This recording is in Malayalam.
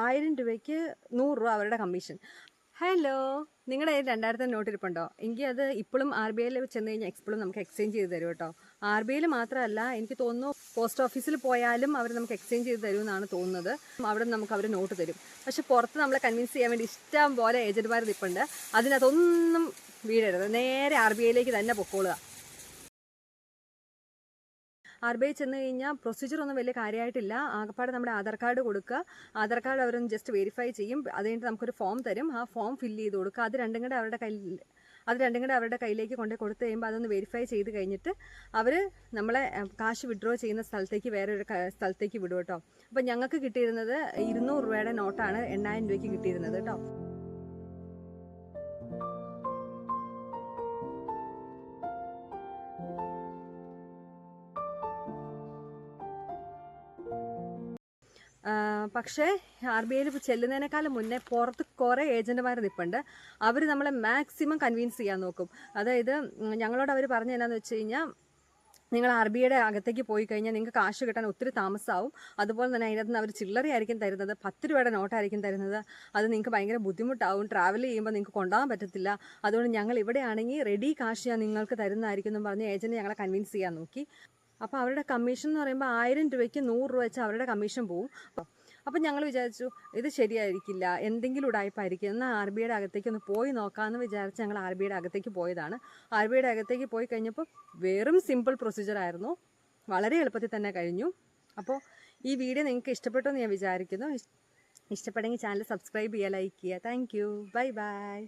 1000 രൂപയ്ക്ക് 100 രൂപ അവരുടെ കമ്മീഷൻ. ഹലോ, നിങ്ങളുടെ കയ്യിൽ 2000 നോട്ട് ഇരിപ്പുണ്ടോ? എങ്കിൽ അത് ഇപ്പോഴും RBIയിൽ ചെന്ന് കഴിഞ്ഞാൽ എപ്പോഴും നമുക്ക് എക്സ്ചേഞ്ച് ചെയ്ത് തരും കേട്ടോ. RBIയിൽ മാത്രമല്ല, എനിക്ക് തോന്നുന്നു പോസ്റ്റ് ഓഫീസിൽ പോയാലും അവർ നമുക്ക് എക്സ്ചേഞ്ച് ചെയ്ത് തരുമെന്നാണ് തോന്നുന്നത്. അവിടെ നമുക്ക് അവർ നോട്ട് തരും. പക്ഷെ പുറത്ത് നമ്മളെ കൺവിൻസ് ചെയ്യാൻ വേണ്ടി ഇഷ്ടം പോലെ ഏജന്റുമാർ നിൽപ്പുണ്ട്. അതിനകത്തൊന്നും വീഴരുത്, നേരെ RBIയിലേക്ക് തന്നെ പൊക്കോളുക. RBI ചെന്ന് കഴിഞ്ഞാൽ പ്രൊസീജിയർ ഒന്നും വലിയ കാര്യമായിട്ടില്ല. ആകപ്പാടെ നമ്മുടെ ആധാർ കാർഡ് കൊടുക്കുക. ആധാർ കാർഡ് അവരൊന്ന് ജസ്റ്റ് വെരിഫൈ ചെയ്യും. അത് കഴിഞ്ഞിട്ട് നമുക്കൊരു ഫോം തരും. ആ ഫോം ഫില്ല് ചെയ്ത് കൊടുക്കുക. അത് രണ്ടും കൂടെ അവരുടെ കയ്യിലേക്ക് കൊടുത്തു കഴിയുമ്പോൾ അതൊന്ന് വെരിഫൈ ചെയ്ത് കഴിഞ്ഞിട്ട് അവർ നമ്മളെ കാശ് വിഡ്രോ ചെയ്യുന്ന സ്ഥലത്തേക്ക് വേറൊരു സ്ഥലത്തേക്ക് വിടും കേട്ടോ. അപ്പം ഞങ്ങൾക്ക് കിട്ടിയിരുന്നത് 200 രൂപയുടെ നോട്ടാണ് 8000 രൂപയ്ക്ക് കിട്ടിയിരുന്നത് കേട്ടോ. പക്ഷേ RBIയിൽ ചെല്ലുന്നതിനേക്കാളും മുന്നേ പുറത്ത് കുറേ ഏജൻറ്റുമാർ നിൽപ്പുണ്ട്. അവർ നമ്മളെ മാക്സിമം കൺവിൻസ് ചെയ്യാൻ നോക്കും. അതായത് ഞങ്ങളോട് അവർ പറഞ്ഞു എന്നാന്ന് വെച്ച് കഴിഞ്ഞാൽ, നിങ്ങൾ RBIയുടെ അകത്തേക്ക് പോയി കഴിഞ്ഞാൽ നിങ്ങൾക്ക് കാശ് കിട്ടാൻ ഒത്തിരി താമസമാവും. അതുപോലെ തന്നെ അതിനകത്ത് നിന്ന് അവർ ചില്ലറയായിരിക്കും തരുന്നത്, 10 രൂപയുടെ നോട്ടായിരിക്കും തരുന്നത്. അത് നിങ്ങൾക്ക് ഭയങ്കര ബുദ്ധിമുട്ടാവും. ട്രാവൽ ചെയ്യുമ്പോൾ നിങ്ങൾക്ക് കൊണ്ടുപോകാൻ പറ്റത്തില്ല. അതുകൊണ്ട് ഞങ്ങൾ ഇവിടെയാണെങ്കിൽ റെഡി കാശ് ഞാൻ നിങ്ങൾക്ക് തരുന്നതായിരിക്കും എന്നും പറഞ്ഞ് ഏജൻറ്റ് ഞങ്ങളെ കൺവിൻസ് ചെയ്യാൻ നോക്കി. അപ്പോൾ അവരുടെ കമ്മീഷൻ എന്ന് പറയുമ്പോൾ 1000 രൂപയ്ക്ക് 100 രൂപ വെച്ച് അവരുടെ കമ്മീഷൻ പോവും. അപ്പം ഞങ്ങൾ വിചാരിച്ചു ഇത് ശരിയായിരിക്കില്ല, എന്തെങ്കിലും ഉടായ്പായിരിക്കും, എന്നാൽ RBIയുടെ അകത്തേക്ക് ഒന്ന് പോയി നോക്കാമെന്ന് വിചാരിച്ച് ഞങ്ങൾ RBIയുടെ അകത്തേക്ക് പോയതാണ്. RBIയുടെ അകത്തേക്ക് പോയി കഴിഞ്ഞപ്പോൾ വെറും സിമ്പിൾ പ്രൊസീജിയർ ആയിരുന്നു. വളരെ എളുപ്പത്തിൽ തന്നെ കഴിഞ്ഞു. അപ്പോൾ ഈ വീഡിയോ നിങ്ങൾക്ക് ഇഷ്ടപ്പെട്ടു എന്ന് ഞാൻ വിചാരിക്കുന്നു. ഇഷ്ടപ്പെട്ടെങ്കിൽ ചാനൽ സബ്സ്ക്രൈബ് ചെയ്യുക, ലൈക്ക് ചെയ്യുക. Thank you. Bye bye.